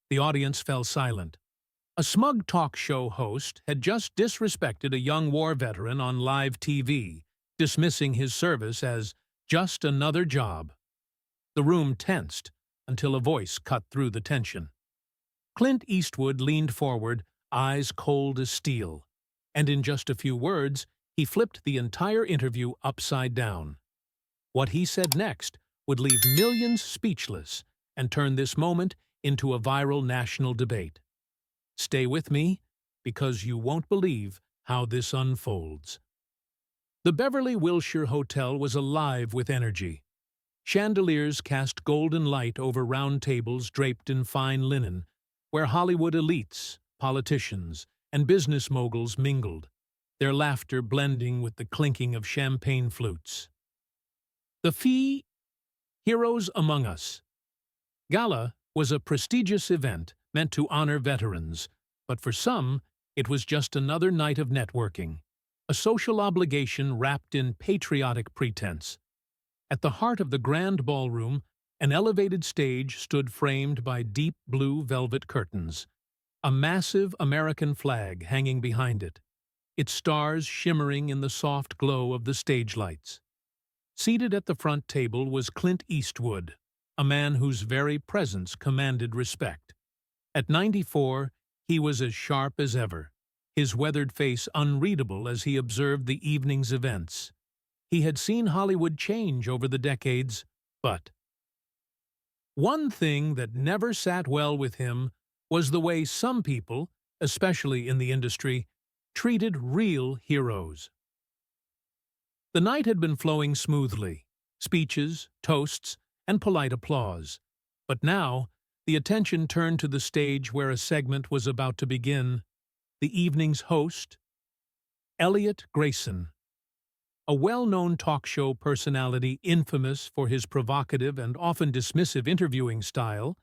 The audience fell silent. A smug talk show host had just disrespected a young war veteran on live TV, dismissing his service as just another job. The room tensed until a voice cut through the tension. Clint Eastwood leaned forward, eyes cold as steel, and in just a few words, he flipped the entire interview upside down. What he said next would leave millions speechless and turn this moment into a viral national debate. Stay with me, because you won't believe how this unfolds. The Beverly Wilshire Hotel was alive with energy. Chandeliers cast golden light over round tables draped in fine linen, where Hollywood elites, politicians, and business moguls mingled, their laughter blending with the clinking of champagne flutes. The Heroes Among Us Gala was a prestigious event meant to honor veterans, but for some, it was just another night of networking, a social obligation wrapped in patriotic pretense. At the heart of the grand ballroom, an elevated stage stood framed by deep blue velvet curtains, a massive American flag hanging behind it, its stars shimmering in the soft glow of the stage lights. Seated at the front table was Clint Eastwood, a man whose very presence commanded respect. At 94, he was as sharp as ever, his weathered face unreadable as he observed the evening's events. He had seen Hollywood change over the decades, but one thing that never sat well with him was the way some people, especially in the industry, treated real heroes. The night had been flowing smoothly, speeches, toasts, and polite applause. But now, the attention turned to the stage where a segment was about to begin. The evening's host, Elliot Grayson, a well-known talk show personality infamous for his provocative and often dismissive interviewing style,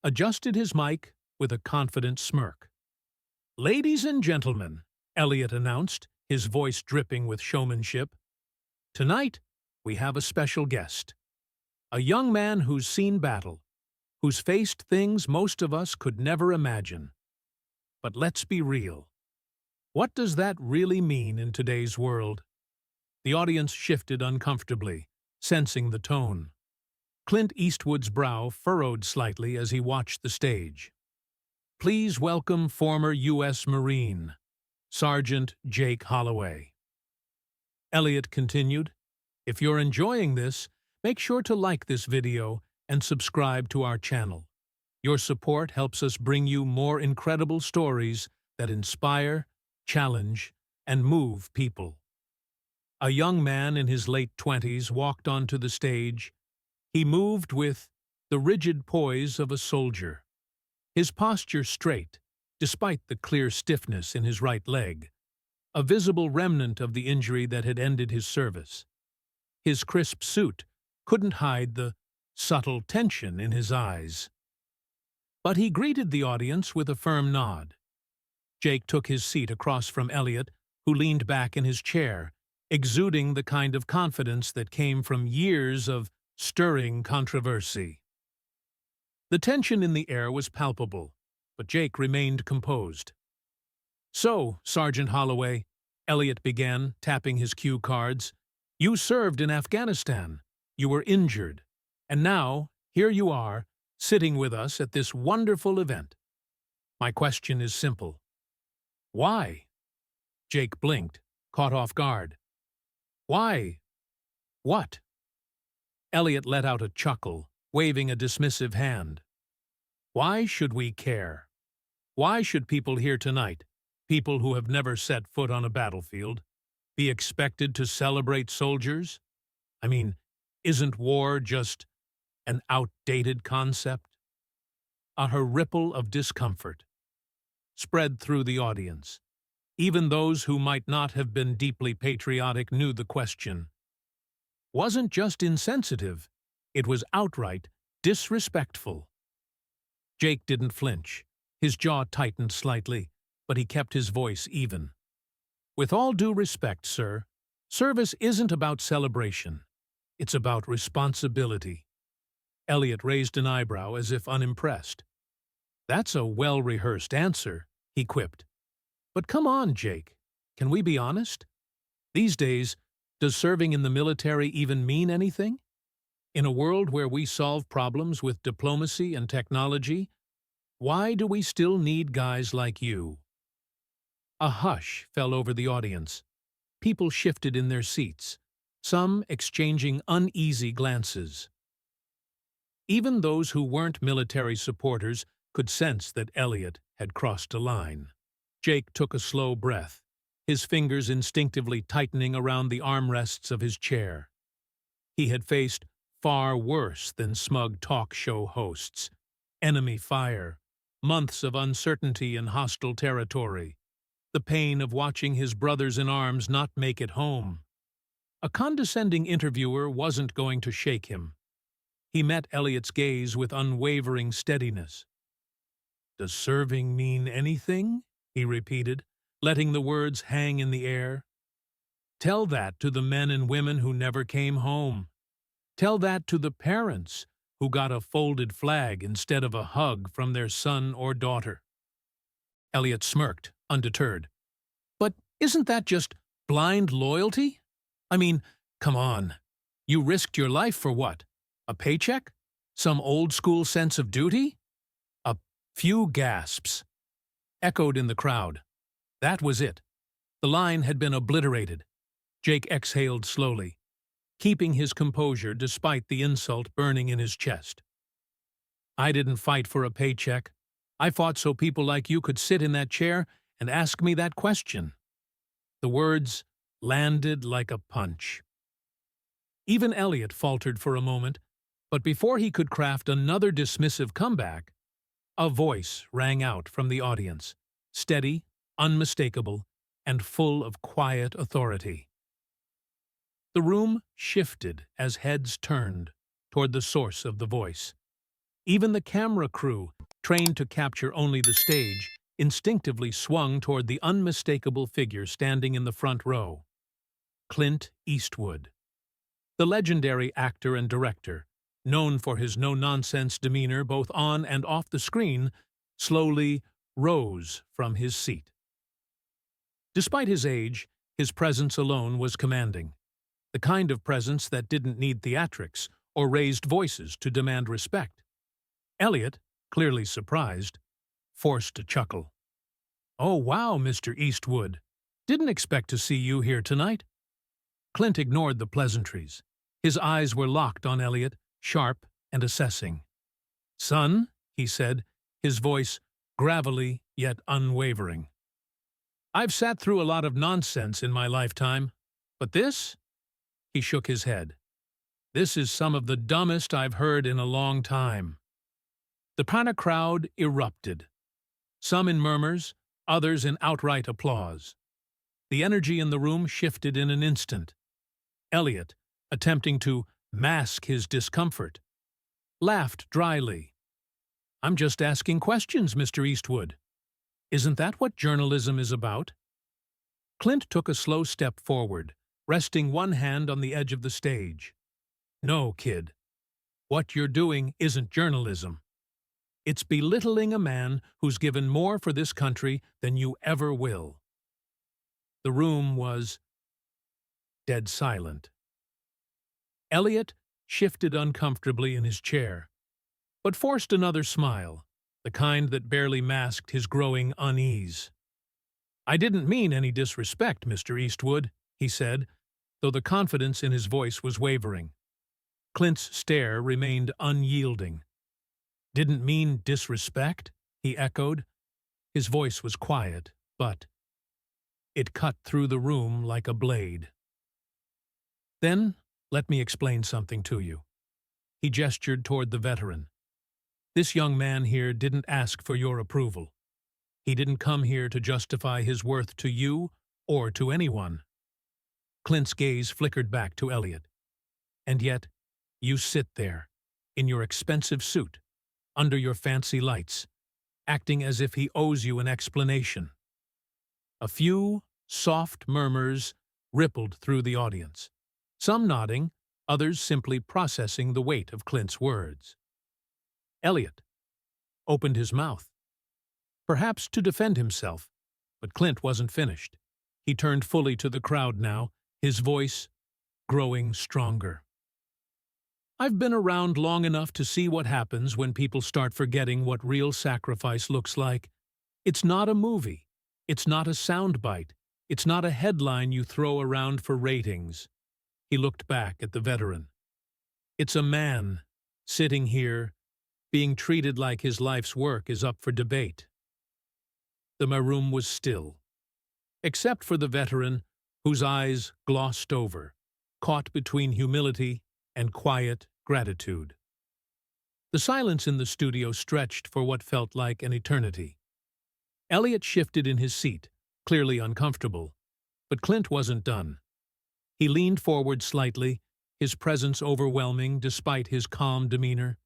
adjusted his mic with a confident smirk. "Ladies and gentlemen," Elliot announced, his voice dripping with showmanship, "tonight we have a special guest. A young man who's seen battle, who's faced things most of us could never imagine. But let's be real. What does that really mean in today's world?" The audience shifted uncomfortably, sensing the tone. Clint Eastwood's brow furrowed slightly as he watched the stage. "Please welcome former U.S. Marine, Sergeant Jake Holloway." Elliot continued, "If you're enjoying this, make sure to like this video and subscribe to our channel. Your support helps us bring you more incredible stories that inspire, challenge, and move people." A young man in his late 20s walked onto the stage. He moved with the rigid poise of a soldier, his posture straight, despite the clear stiffness in his right leg, a visible remnant of the injury that had ended his service. His crisp suit couldn't hide the subtle tension in his eyes. But he greeted the audience with a firm nod. Jake took his seat across from Elliot, who leaned back in his chair, exuding the kind of confidence that came from years of stirring controversy. The tension in the air was palpable, but Jake remained composed. "So, Sergeant Holloway," Elliot began, tapping his cue cards, "you served in Afghanistan, you were injured, and now, here you are, sitting with us at this wonderful event. My question is simple. Why?" Jake blinked, caught off guard. "Why? What?" Elliot let out a chuckle, waving a dismissive hand. "Why should we care? Why should people here tonight, people who have never set foot on a battlefield, be expected to celebrate soldiers? I mean, isn't war just an outdated concept?" A ripple of discomfort spread through the audience. Even those who might not have been deeply patriotic knew the question wasn't just insensitive, it was outright disrespectful. Jake didn't flinch. His jaw tightened slightly, but he kept his voice even. "With all due respect, sir, service isn't about celebration. It's about responsibility." Elliot raised an eyebrow as if unimpressed. That's a well-rehearsed answer, he quipped. But come on, Jake. Can we be honest? These days, does serving in the military even mean anything? In a world where we solve problems with diplomacy and technology, why do we still need guys like you? A hush fell over the audience. People shifted in their seats, some exchanging uneasy glances. Even those who weren't military supporters could sense that Elliot had crossed a line. Jake took a slow breath, his fingers instinctively tightening around the armrests of his chair. He had faced far worse than smug talk show hosts, enemy fire, months of uncertainty in hostile territory, the pain of watching his brothers in arms not make it home. A condescending interviewer wasn't going to shake him. He met Elliot's gaze with unwavering steadiness. "Does serving mean anything?" he repeated, letting the words hang in the air. "Tell that to the men and women who never came home. Tell that to the parents who got a folded flag instead of a hug from their son or daughter." Elliot smirked, undeterred. "But isn't that just blind loyalty? I mean, come on. You risked your life for what? A paycheck? Some old-school sense of duty?" A few gasps echoed in the crowd. That was it. The line had been obliterated. Jake exhaled slowly, keeping his composure despite the insult burning in his chest. "I didn't fight for a paycheck. I fought so people like you could sit in that chair and ask me that question." The words landed like a punch. Even Elliot faltered for a moment, but before he could craft another dismissive comeback, a voice rang out from the audience, steady, unmistakable, and full of quiet authority. The room shifted as heads turned toward the source of the voice. Even the camera crew, trained to capture only the stage, instinctively swung toward the unmistakable figure standing in the front row. Clint Eastwood. The legendary actor and director, known for his no-nonsense demeanor both on and off the screen, slowly rose from his seat. Despite his age, his presence alone was commanding, the kind of presence that didn't need theatrics or raised voices to demand respect. Elliot, clearly surprised, forced a chuckle. "Oh, wow, Mr. Eastwood. Didn't expect to see you here tonight." Clint ignored the pleasantries. His eyes were locked on Elliot, sharp and assessing. "Son," he said, his voice gravelly yet unwavering. "I've sat through a lot of nonsense in my lifetime, but this?" He shook his head. "This is some of the dumbest I've heard in a long time." The Prana crowd erupted, some in murmurs, others in outright applause. The energy in the room shifted in an instant. Elliot, attempting to mask his discomfort, laughed dryly. "I'm just asking questions, Mr. Eastwood. Isn't that what journalism is about?" Clint took a slow step forward, resting one hand on the edge of the stage. "No, kid. What you're doing isn't journalism. It's belittling a man who's given more for this country than you ever will." The room was dead silent. Elliot shifted uncomfortably in his chair, but forced another smile, the kind that barely masked his growing unease. "I didn't mean any disrespect, Mr. Eastwood," he said, though the confidence in his voice was wavering. Clint's stare remained unyielding. "Didn't mean disrespect?" he echoed. His voice was quiet, but it cut through the room like a blade. "Then let me explain something to you." He gestured toward the veteran. "This young man here didn't ask for your approval. He didn't come here to justify his worth to you or to anyone." Clint's gaze flickered back to Elliot. "And yet, you sit there, in your expensive suit, under your fancy lights, acting as if he owes you an explanation." A few soft murmurs rippled through the audience, some nodding, others simply processing the weight of Clint's words. Elliot opened his mouth, perhaps to defend himself. But Clint wasn't finished. He turned fully to the crowd now, his voice growing stronger. I've been around long enough to see what happens when people start forgetting what real sacrifice looks like. It's not a movie. It's not a soundbite. It's not a headline you throw around for ratings. He looked back at the veteran. It's a man sitting here, being treated like his life's work is up for debate. The room was still, except for the veteran, whose eyes glossed over, caught between humility and quiet gratitude. The silence in the studio stretched for what felt like an eternity. Elliot shifted in his seat, clearly uncomfortable, but Clint wasn't done. He leaned forward slightly, his presence overwhelming despite his calm demeanor.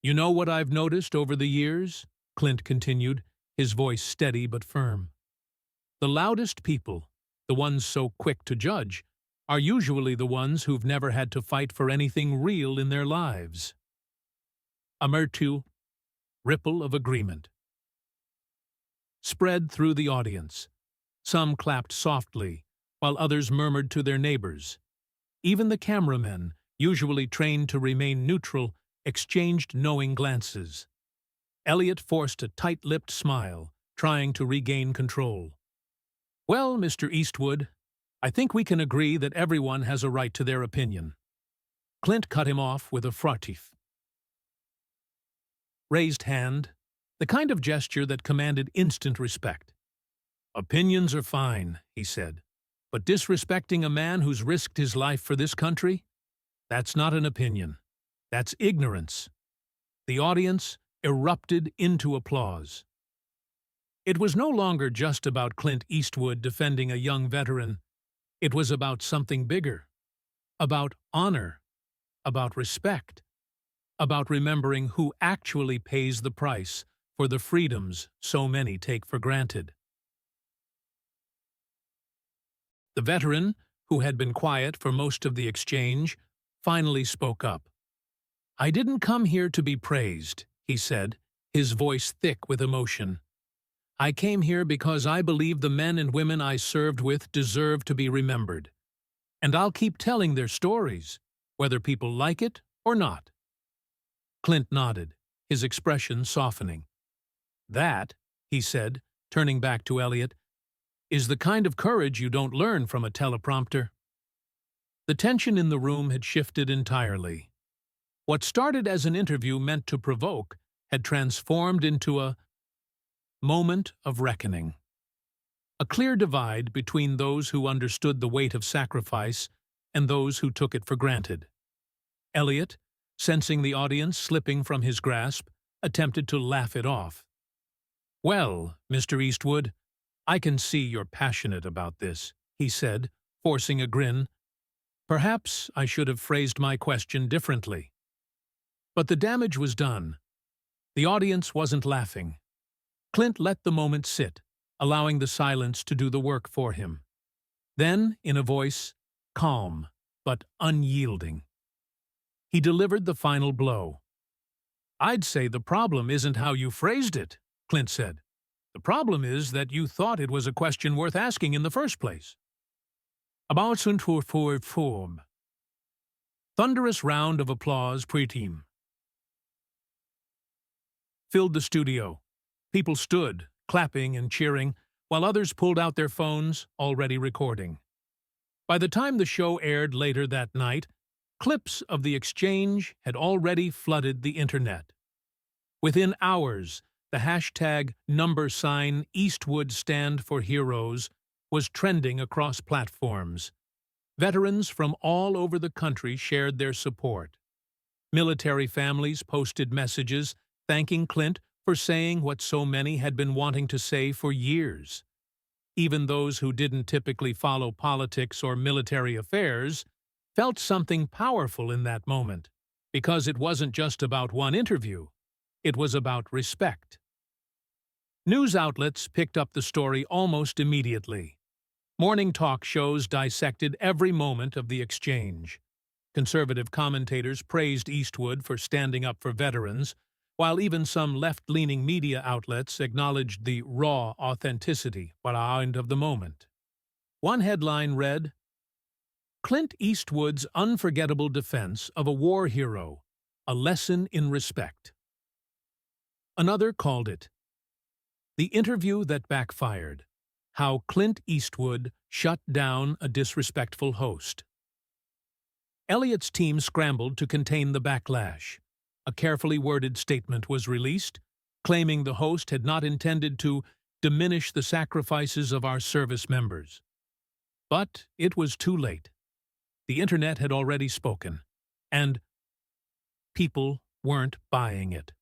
"You know what I've noticed over the years?" Clint continued, his voice steady but firm. "The loudest people, the ones so quick to judge, are usually the ones who've never had to fight for anything real in their lives." A myrtle ripple of agreement spread through the audience. Some clapped softly, while others murmured to their neighbors. Even the cameramen, usually trained to remain neutral, exchanged knowing glances. Elliot forced a tight-lipped smile, trying to regain control. "Well, Mr. Eastwood, I think we can agree that everyone has a right to their opinion." Clint cut him off with a furtive raised hand, the kind of gesture that commanded instant respect. "Opinions are fine," he said, "but disrespecting a man who's risked his life for this country? That's not an opinion. That's ignorance." The audience erupted into applause. It was no longer just about Clint Eastwood defending a young veteran. It was about something bigger. About honor. About respect. About remembering who actually pays the price for the freedoms so many take for granted. The veteran, who had been quiet for most of the exchange, finally spoke up. "I didn't come here to be praised," he said, his voice thick with emotion. "I came here because I believe the men and women I served with deserve to be remembered. And I'll keep telling their stories, whether people like it or not." Clint nodded, his expression softening. "That," he said, turning back to Elliot, "is the kind of courage you don't learn from a teleprompter." The tension in the room had shifted entirely. What started as an interview meant to provoke had transformed into a moment of reckoning. A clear divide between those who understood the weight of sacrifice and those who took it for granted. Elliot, sensing the audience slipping from his grasp, attempted to laugh it off. "Well, Mr. Eastwood, I can see you're passionate about this," he said, forcing a grin. "Perhaps I should have phrased my question differently." But the damage was done. The audience wasn't laughing. Clint let the moment sit, allowing the silence to do the work for him. Then, in a voice calm but unyielding, he delivered the final blow. "I'd say the problem isn't how you phrased it," Clint said. "The problem is that you thought it was a question worth asking in the first place." About form. Thunderous round of applause pre-team filled the studio. People stood, clapping and cheering, while others pulled out their phones, already recording. By the time the show aired later that night, clips of the exchange had already flooded the internet. Within hours, the hashtag #Eastwood Stand for Heroes was trending across platforms. Veterans from all over the country shared their support. Military families posted messages thanking Clint for saying what so many had been wanting to say for years. Even those who didn't typically follow politics or military affairs felt something powerful in that moment, because it wasn't just about one interview. It was about respect. News outlets picked up the story almost immediately. Morning talk shows dissected every moment of the exchange. Conservative commentators praised Eastwood for standing up for veterans, while even some left-leaning media outlets acknowledged the raw authenticity behind of the moment. One headline read, "Clint Eastwood's unforgettable defense of a war hero, a lesson in respect." Another called it, "The Interview That Backfired, How Clint Eastwood Shut Down a Disrespectful Host." Elliott's team scrambled to contain the backlash. A carefully worded statement was released, claiming the host had not intended to diminish the sacrifices of our service members. But it was too late. The internet had already spoken, and people weren't buying it.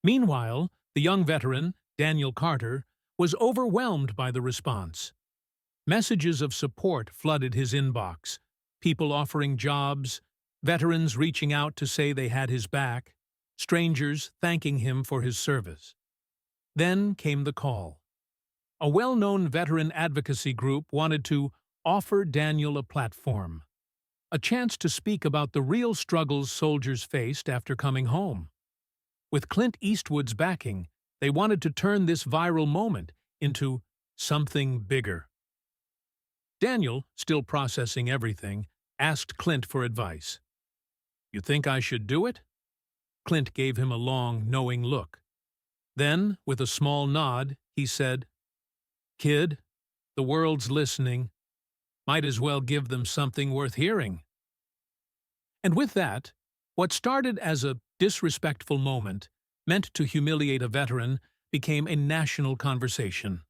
Meanwhile, the young veteran, Daniel Carter, was overwhelmed by the response. Messages of support flooded his inbox, people offering jobs, veterans reaching out to say they had his back, strangers thanking him for his service. Then came the call. A well-known veteran advocacy group wanted to offer Daniel a platform, a chance to speak about the real struggles soldiers faced after coming home. With Clint Eastwood's backing, they wanted to turn this viral moment into something bigger. Daniel, still processing everything, asked Clint for advice. "You think I should do it?" Clint gave him a long, knowing look. Then, with a small nod, he said, "Kid, the world's listening. Might as well give them something worth hearing." And with that, what started as a disrespectful moment, meant to humiliate a veteran, became a national conversation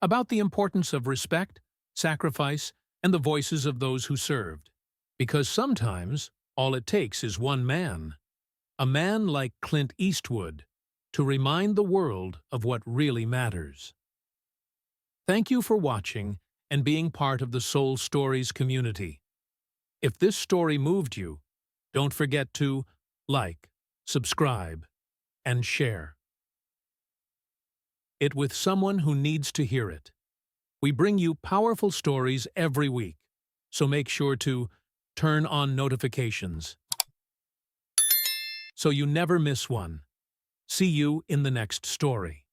about the importance of respect, sacrifice, and the voices of those who served. Because sometimes, all it takes is one man, a man like Clint Eastwood, to remind the world of what really matters. Thank you for watching and being part of the Soul Stories community. If this story moved you, don't forget to like, subscribe, and share it with someone who needs to hear it. We bring you powerful stories every week, so make sure to turn on notifications so you never miss one. See you in the next story.